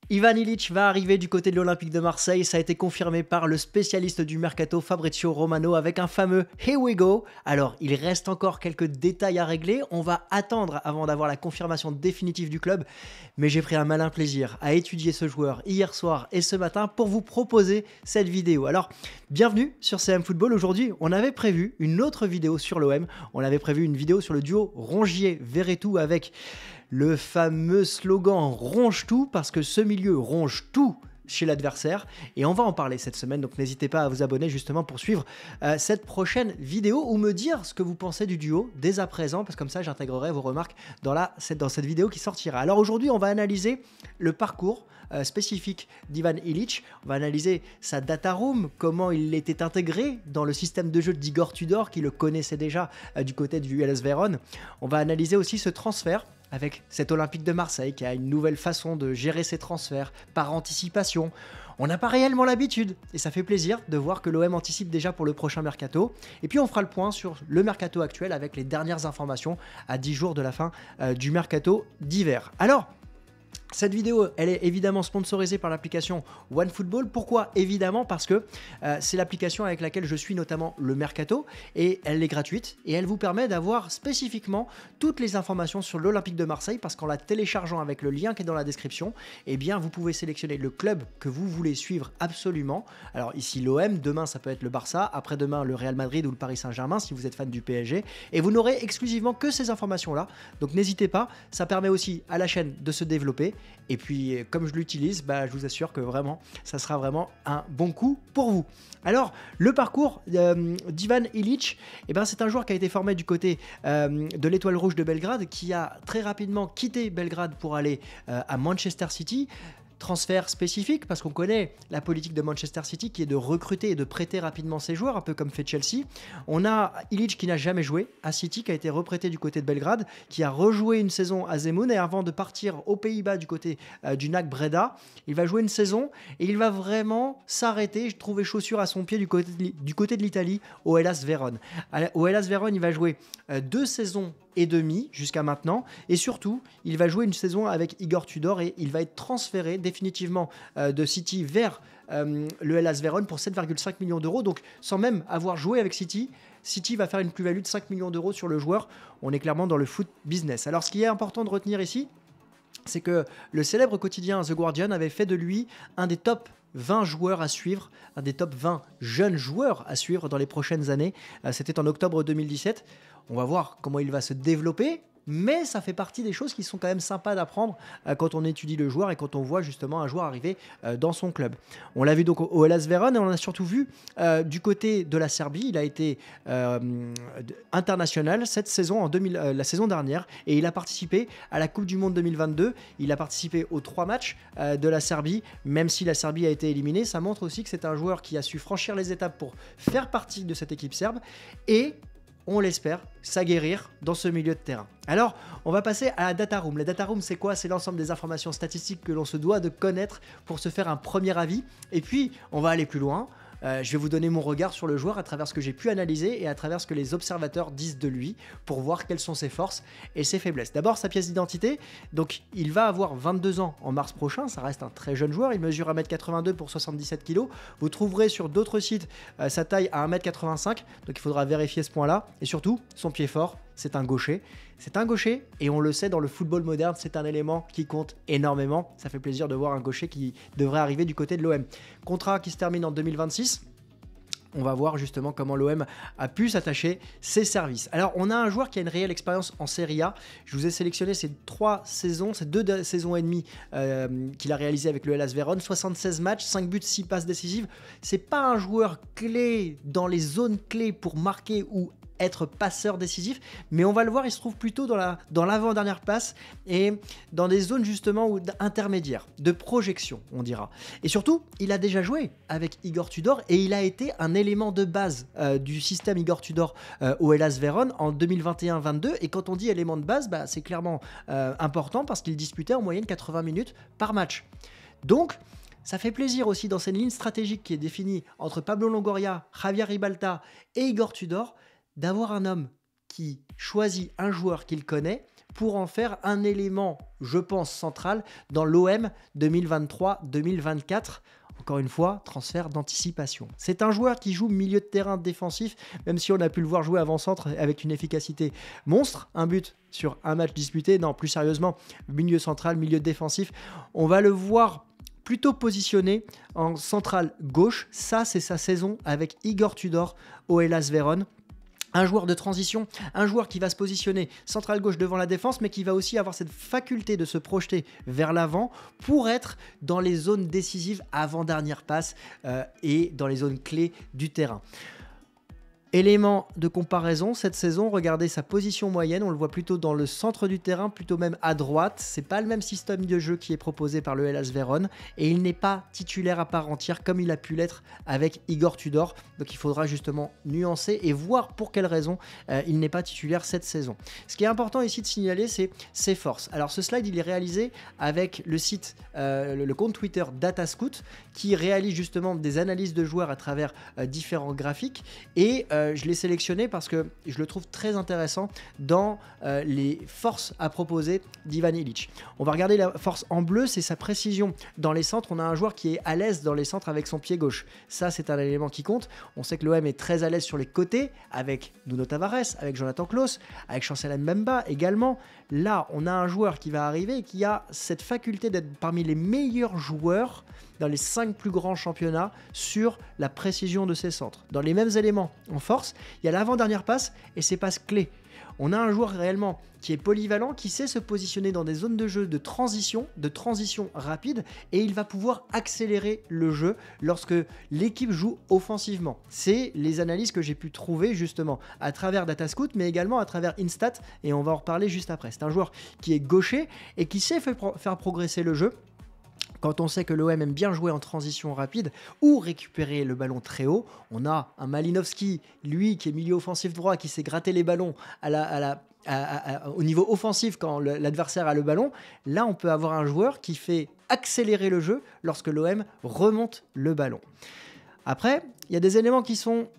Ivan Illich va arriver du côté de l'Olympique de Marseille, ça a été confirmé par le spécialiste du mercato Fabrizio Romano avec un fameux Here we go. Alors il reste encore quelques détails à régler, on va attendre avant d'avoir la confirmation définitive du club, mais j'ai pris un malin plaisir à étudier ce joueur hier soir et ce matin pour vous proposer cette vidéo. Alors bienvenue sur CM Football, aujourd'hui on avait prévu une autre vidéo sur l'OM, on avait prévu une vidéo sur le duo Rongier-Verretou avec le fameux slogan ronge tout, parce que ce milieu ronge tout chez l'adversaire, et on va en parler cette semaine, donc n'hésitez pas à vous abonner justement pour suivre cette prochaine vidéo ou me dire ce que vous pensez du duo dès à présent, parce que comme ça j'intégrerai vos remarques dans cette vidéo qui sortira. Alors aujourd'hui on va analyser le parcours spécifique d'Ivan Illich, on va analyser sa data room, comment il était intégré dans le système de jeu d'Igor Tudor qui le connaissait déjà du côté du Hellas Vérone. On va analyser aussi ce transfert avec cet Olympique de Marseille qui a une nouvelle façon de gérer ses transferts par anticipation. On n'a pas réellement l'habitude et ça fait plaisir de voir que l'OM anticipe déjà pour le prochain mercato. Et puis on fera le point sur le mercato actuel avec les dernières informations à 10 jours de la fin du mercato d'hiver. Alors, cette vidéo, elle est évidemment sponsorisée par l'application OneFootball. Pourquoi? Évidemment parce que c'est l'application avec laquelle je suis notamment le mercato et elle est gratuite et elle vous permet d'avoir spécifiquement toutes les informations sur l'Olympique de Marseille parce qu'en la téléchargeant avec le lien qui est dans la description, eh bien vous pouvez sélectionner le club que vous voulez suivre absolument. Alors ici l'OM, demain ça peut être le Barça, après-demain le Real Madrid ou le Paris Saint-Germain si vous êtes fan du PSG et vous n'aurez exclusivement que ces informations-là. Donc n'hésitez pas, ça permet aussi à la chaîne de se développer. Et puis, comme je l'utilise, je vous assure que vraiment, ça sera vraiment un bon coup pour vous. Alors, le parcours d'Ivan Illich, c'est un joueur qui a été formé du côté de l'Étoile Rouge de Belgrade, qui a très rapidement quitté Belgrade pour aller à Manchester City. Transfert spécifique parce qu'on connaît la politique de Manchester City qui est de recruter et de prêter rapidement ses joueurs, un peu comme fait Chelsea. On a Illich qui n'a jamais joué à City, qui a été reprêté du côté de Belgrade, qui a rejoué une saison à Zemun et avant de partir aux Pays-Bas du côté du NAC Breda, il va jouer une saison et il va vraiment s'arrêter, trouver chaussure à son pied du côté de l'Italie au Hellas Vérone. Au Hellas Vérone, il va jouer 2 saisons et demi jusqu'à maintenant et surtout il va jouer une saison avec Igor Tudor et il va être transféré définitivement de City vers le Hellas Vérone pour 7,5 millions d'euros, donc sans même avoir joué avec City va faire une plus-value de 5 millions d'euros sur le joueur. On est clairement dans le foot business. Alors ce qui est important de retenir ici, c'est que le célèbre quotidien The Guardian avait fait de lui un des top 20 joueurs à suivre, un des top 20 jeunes joueurs à suivre dans les prochaines années. C'était en octobre 2017. On va voir comment il va se développer, mais ça fait partie des choses qui sont quand même sympas d'apprendre quand on étudie le joueur et quand on voit justement un joueur arriver dans son club. On l'a vu donc au Hellas Vérone et on l'a surtout vu du côté de la Serbie. Il a été international cette saison, la saison dernière, et il a participé à la Coupe du Monde 2022. Il a participé aux 3 matchs de la Serbie, même si la Serbie a été éliminée. Ça montre aussi que c'est un joueur qui a su franchir les étapes pour faire partie de cette équipe serbe et on l'espère, s'aguerrir dans ce milieu de terrain. Alors, on va passer à la data room. La data room, c'est quoi? C'est l'ensemble des informations statistiques que l'on se doit de connaître pour se faire un premier avis. Et puis, on va aller plus loin. Je vais vous donner mon regard sur le joueur à travers ce que j'ai pu analyser et à travers ce que les observateurs disent de lui pour voir quelles sont ses forces et ses faiblesses. D'abord, sa pièce d'identité. Donc, il va avoir 22 ans en mars prochain. Ça reste un très jeune joueur. Il mesure 1m82 pour 77 kg. Vous trouverez sur d'autres sites sa taille à 1m85. Donc, il faudra vérifier ce point-là. Et surtout, son pied fort, c'est un gaucher. C'est un gaucher et on le sait dans le football moderne, c'est un élément qui compte énormément. Ça fait plaisir de voir un gaucher qui devrait arriver du côté de l'OM. Contrat qui se termine en 2026. On va voir justement comment l'OM a pu s'attacher ses services. Alors, on a un joueur qui a une réelle expérience en Serie A. Je vous ai sélectionné ces 2 saisons et demie qu'il a réalisé avec le Hellas Vérone. 76 matchs, 5 buts, 6 passes décisives. C'est pas un joueur clé dans les zones clés pour marquer ou être passeur décisif, mais on va le voir, il se trouve plutôt dans l'avant-dernière passe et dans des zones justement intermédiaires, de projection, on dira. Et surtout, il a déjà joué avec Igor Tudor et il a été un élément de base du système Igor Tudor au Hellas Vérone en 2021-22. Et quand on dit élément de base, c'est clairement important parce qu'il disputait en moyenne 80 minutes par match. Donc, ça fait plaisir aussi dans cette ligne stratégique qui est définie entre Pablo Longoria, Javier Ribalta et Igor Tudor d'avoir un homme qui choisit un joueur qu'il connaît pour en faire un élément, je pense, central dans l'OM 2023-2024. Encore une fois, transfert d'anticipation. C'est un joueur qui joue milieu de terrain défensif, même si on a pu le voir jouer avant-centre avec une efficacité monstre. Un but sur un match disputé. Non, plus sérieusement, milieu central, milieu défensif. On va le voir plutôt positionné en centrale gauche. Ça, c'est sa saison avec Igor Tudor au Hellas Vérone. Un joueur de transition, un joueur qui va se positionner central gauche devant la défense, mais qui va aussi avoir cette faculté de se projeter vers l'avant pour être dans les zones décisives avant dernière passe et dans les zones clés du terrain. Élément de comparaison, cette saison, regardez sa position moyenne, on le voit plutôt dans le centre du terrain, plutôt même à droite. C'est pas le même système de jeu qui est proposé par le Hellas Vérone et il n'est pas titulaire à part entière comme il a pu l'être avec Igor Tudor. Donc il faudra justement nuancer et voir pour quelles raisons il n'est pas titulaire cette saison. Ce qui est important ici de signaler, c'est ses forces. Alors ce slide, il est réalisé avec le site, le compte Twitter Datascout qui réalise justement des analyses de joueurs à travers différents graphiques et je l'ai sélectionné parce que je le trouve très intéressant dans les forces à proposer d'Ivan Illich. On va regarder la force en bleu, c'est sa précision dans les centres. On a un joueur qui est à l'aise dans les centres avec son pied gauche. Ça, c'est un élément qui compte. On sait que l'OM est très à l'aise sur les côtés avec Nuno Tavares, avec Jonathan Klaus, avec Chancel Mbemba également. Là, on a un joueur qui va arriver et qui a cette faculté d'être parmi les meilleurs joueurs dans les 5 plus grands championnats sur la précision de ses centres. Dans les mêmes éléments en force, il y a l'avant-dernière passe et ses passes clés. On a un joueur réellement qui est polyvalent, qui sait se positionner dans des zones de jeu de transition rapide et il va pouvoir accélérer le jeu lorsque l'équipe joue offensivement. C'est les analyses que j'ai pu trouver justement à travers Datascout mais également à travers Instat et on va en reparler juste après. C'est un joueur qui est gaucher et qui sait faire progresser le jeu. Quand on sait que l'OM aime bien jouer en transition rapide ou récupérer le ballon très haut, on a un Malinowski, lui qui est milieu offensif droit, qui sait gratter les ballons au niveau offensif quand l'adversaire a le ballon. Là, on peut avoir un joueur qui fait accélérer le jeu lorsque l'OM remonte le ballon. Après, il y a des éléments qui sont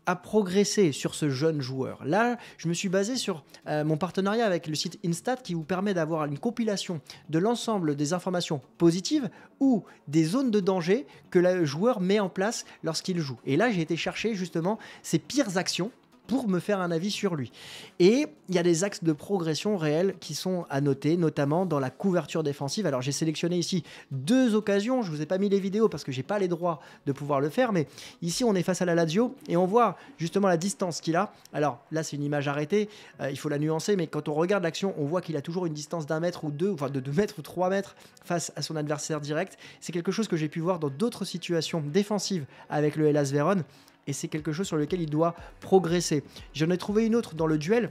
à progresser sur ce jeune joueur. Là, je me suis basé sur mon partenariat avec le site Instat qui vous permet d'avoir une compilation de l'ensemble des informations positives ou des zones de danger que le joueur met en place lorsqu'il joue. Et là, j'ai été chercher justement ses pires actions pour me faire un avis sur lui. Et il y a des axes de progression réels qui sont à noter, notamment dans la couverture défensive. Alors j'ai sélectionné ici 2 occasions, je ne vous ai pas mis les vidéos parce que je n'ai pas les droits de pouvoir le faire, mais ici on est face à la Lazio et on voit justement la distance qu'il a. Alors là c'est une image arrêtée, il faut la nuancer, mais quand on regarde l'action, on voit qu'il a toujours une distance d'1 mètre ou 2, enfin de 2 mètres ou 3 mètres face à son adversaire direct. C'est quelque chose que j'ai pu voir dans d'autres situations défensives avec le Hellas Vérone. Et c'est quelque chose sur lequel il doit progresser. J'en ai trouvé une autre dans le duel.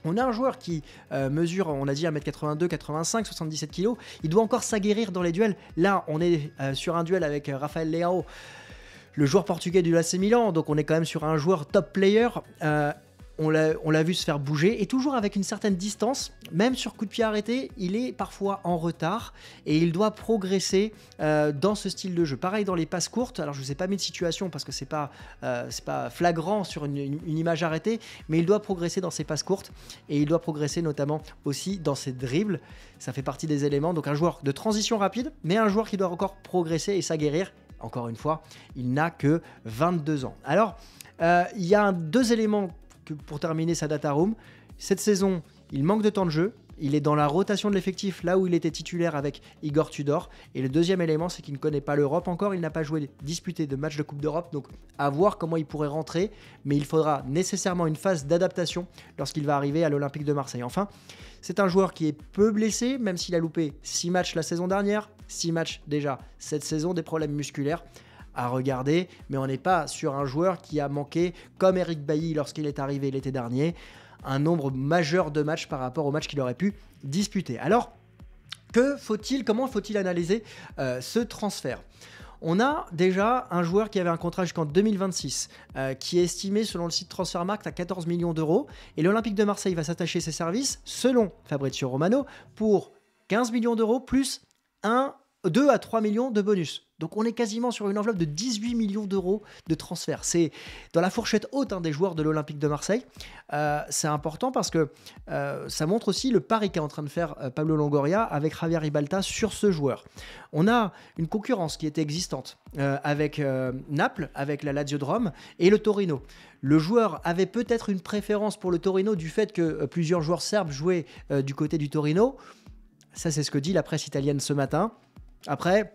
On a un joueur qui mesure, on a dit 1m82, 85, 77 kg. Il doit encore s'aguerrir dans les duels. Là, on est sur un duel avec Rafael Leao, le joueur portugais du AC Milan. Donc on est quand même sur un joueur top player. On l'a vu se faire bouger et toujours avec une certaine distance, même sur coup de pied arrêté, il est parfois en retard et il doit progresser dans ce style de jeu. Pareil dans les passes courtes, alors je ne vous ai pas mis de situation parce que c'est pas flagrant sur une image arrêtée, mais il doit progresser dans ses passes courtes et il doit progresser notamment aussi dans ses dribbles. Ça fait partie des éléments, donc un joueur de transition rapide, mais un joueur qui doit encore progresser et s'aguerrir. Encore une fois, il n'a que 22 ans. Alors, il y a 2 éléments pour terminer sa data room. Cette saison, il manque de temps de jeu. Il est dans la rotation de l'effectif, là où il était titulaire avec Igor Tudor. Et le deuxième élément, c'est qu'il ne connaît pas l'Europe encore. Il n'a pas disputé de match de Coupe d'Europe. Donc, à voir comment il pourrait rentrer. Mais il faudra nécessairement une phase d'adaptation lorsqu'il va arriver à l'Olympique de Marseille. Enfin, c'est un joueur qui est peu blessé, même s'il a loupé 6 matchs la saison dernière. 6 matchs déjà cette saison, des problèmes musculaires à regarder, mais on n'est pas sur un joueur qui a manqué, comme Eric Bailly lorsqu'il est arrivé l'été dernier, un nombre majeur de matchs par rapport aux matchs qu'il aurait pu disputer. Alors, comment faut-il analyser ce transfert ? On a déjà un joueur qui avait un contrat jusqu'en 2026, qui est estimé selon le site Transfermarkt à 14 millions d'euros, et l'Olympique de Marseille va s'attacher ses services, selon Fabrizio Romano, pour 15 millions d'euros plus 2 à 3 millions de bonus. Donc on est quasiment sur une enveloppe de 18 millions d'euros de transfert. C'est dans la fourchette haute des joueurs de l'Olympique de Marseille. C'est important parce que ça montre aussi le pari qu'est en train de faire Pablo Longoria avec Javier Ribalta sur ce joueur. On a une concurrence qui était existante avec Naples, avec la Lazio de Rome et le Torino. Le joueur avait peut-être une préférence pour le Torino du fait que plusieurs joueurs serbes jouaient du côté du Torino. Ça, c'est ce que dit la presse italienne ce matin. Après,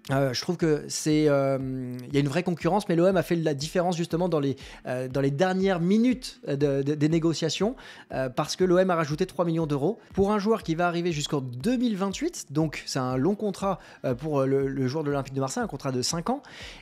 je trouve que y a une vraie concurrence, mais l'OM a fait la différence justement dans les dernières minutes des négociations parce que l'OM a rajouté 3 millions d'euros pour un joueur qui va arriver jusqu'en 2028. Donc, c'est un long contrat pour le joueur de l'Olympique de Marseille, un contrat de 5 ans.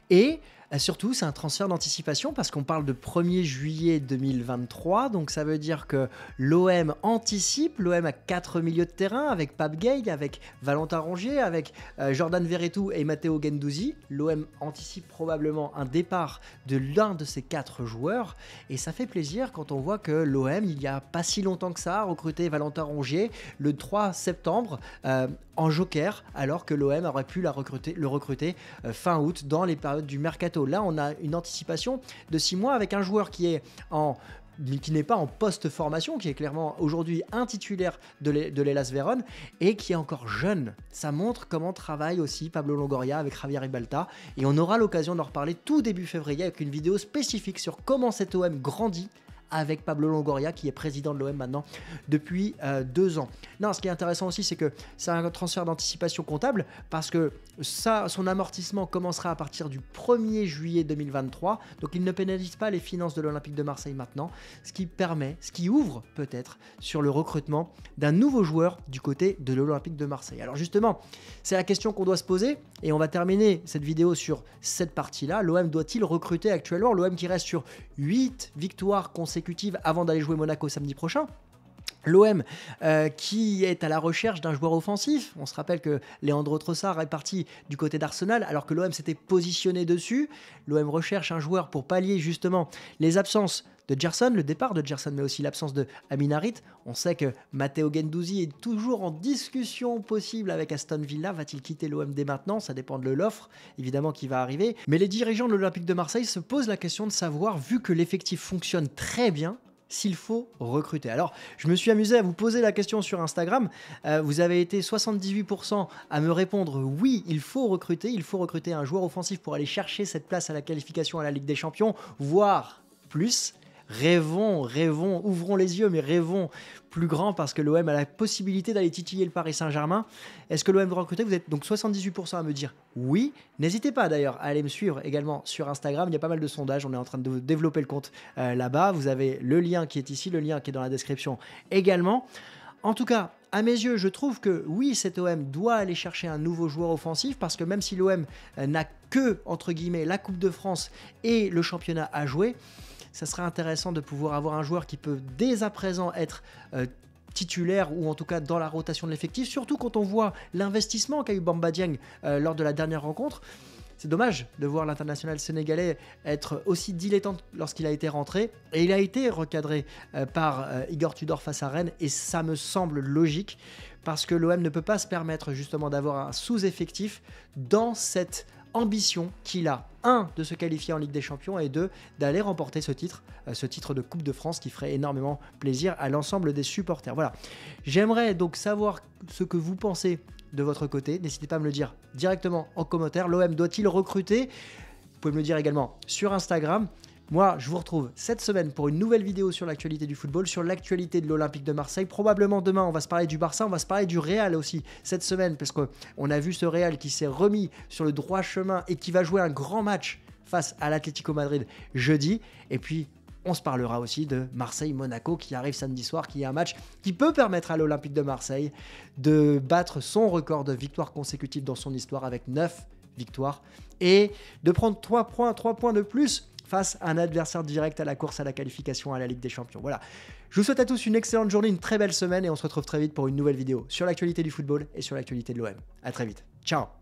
Et surtout, c'est un transfert d'anticipation parce qu'on parle de 1er juillet 2023. Donc, ça veut dire que l'OM anticipe. L'OM a 4 milieux de terrain avec Pape Gueye, avec Valentin Rongier, avec Jordan Verretou et Matteo Guendouzi. L'OM anticipe probablement un départ de l'un de ces 4 joueurs. Et ça fait plaisir quand on voit que l'OM, il n'y a pas si longtemps que ça, a recruté Valentin Rongier le 3 septembre en joker, alors que l'OM aurait pu le recruter fin août dans les périodes du mercato. Là, on a une anticipation de 6 mois avec un joueur qui n'est pas en post-formation, qui est clairement aujourd'hui un titulaire de l'Hellas Vérone et qui est encore jeune. Ça montre comment travaille aussi Pablo Longoria avec Javier Ribalta et on aura l'occasion d'en reparler tout début février avec une vidéo spécifique sur comment cet OM grandit avec Pablo Longoria qui est président de l'OM maintenant depuis 2 ans. Non, ce qui est intéressant aussi, c'est que c'est un transfert d'anticipation comptable parce que son amortissement commencera à partir du 1er juillet 2023, donc il ne pénalise pas les finances de l'Olympique de Marseille maintenant, ce qui ouvre peut-être sur le recrutement d'un nouveau joueur du côté de l'Olympique de Marseille. Alors justement, c'est la question qu'on doit se poser et on va terminer cette vidéo sur cette partie-là. L'OM doit-il recruter actuellement? L'OM qui reste sur 8 victoires consécutives avant d'aller jouer Monaco samedi prochain. L'OM qui est à la recherche d'un joueur offensif. On se rappelle que Leandro Trossard est parti du côté d'Arsenal alors que l'OM s'était positionné dessus. L'OM recherche un joueur pour pallier justement les absences de Gerson, le départ de Gerson, mais aussi l'absence de Amin Harit. On sait que Matteo Guendouzi est toujours en discussion possible avec Aston Villa. Va-t-il quitter l'OM dès maintenant? Ça dépend de l'offre, évidemment, qui va arriver. Mais les dirigeants de l'Olympique de Marseille se posent la question de savoir, vu que l'effectif fonctionne très bien, s'il faut recruter. Alors, je me suis amusé à vous poser la question sur Instagram. Vous avez été 78% à me répondre oui, il faut recruter un joueur offensif pour aller chercher cette place à la qualification à la Ligue des Champions, voire plus. Rêvons, ouvrons les yeux, mais rêvons plus grand parce que l'OM a la possibilité d'aller titiller le Paris Saint-Germain. Est-ce que l'OM doit recruter? Vous êtes donc 78% à me dire oui. N'hésitez pas d'ailleurs à aller me suivre également sur Instagram. Il y a pas mal de sondages. On est en train de développer le compte là-bas. Vous avez le lien qui est ici, le lien qui est dans la description également. En tout cas, à mes yeux, je trouve que oui, cet OM doit aller chercher un nouveau joueur offensif parce que même si l'OM n'a que, entre guillemets, la Coupe de France et le championnat à jouer, ça serait intéressant de pouvoir avoir un joueur qui peut dès à présent être titulaire ou en tout cas dans la rotation de l'effectif, surtout quand on voit l'investissement qu'a eu Bamba Dieng lors de la dernière rencontre. C'est dommage de voir l'international sénégalais être aussi dilettante lorsqu'il a été rentré. Et il a été recadré par Igor Tudor face à Rennes. Et ça me semble logique parce que l'OM ne peut pas se permettre justement d'avoir un sous-effectif dans cette ambition qu'il a, 1, de se qualifier en Ligue des Champions et 2, d'aller remporter ce titre de Coupe de France qui ferait énormément plaisir à l'ensemble des supporters. Voilà. J'aimerais donc savoir ce que vous pensez de votre côté. N'hésitez pas à me le dire directement en commentaire. L'OM doit-il recruter? Vous pouvez me le dire également sur Instagram. Moi, je vous retrouve cette semaine pour une nouvelle vidéo sur l'actualité du football, sur l'actualité de l'Olympique de Marseille. Probablement demain, on va se parler du Barça, on va se parler du Real aussi cette semaine, parce qu'on a vu ce Real qui s'est remis sur le droit chemin et qui va jouer un grand match face à l'Atlético Madrid jeudi. Et puis, on se parlera aussi de Marseille-Monaco qui arrive samedi soir, qui est un match qui peut permettre à l'Olympique de Marseille de battre son record de victoires consécutives dans son histoire avec 9 victoires et de prendre 3 points de plus face à un adversaire direct à la course à la qualification à la Ligue des Champions. Voilà. Je vous souhaite à tous une excellente journée, une très belle semaine et on se retrouve très vite pour une nouvelle vidéo sur l'actualité du football et sur l'actualité de l'OM. À très vite. Ciao.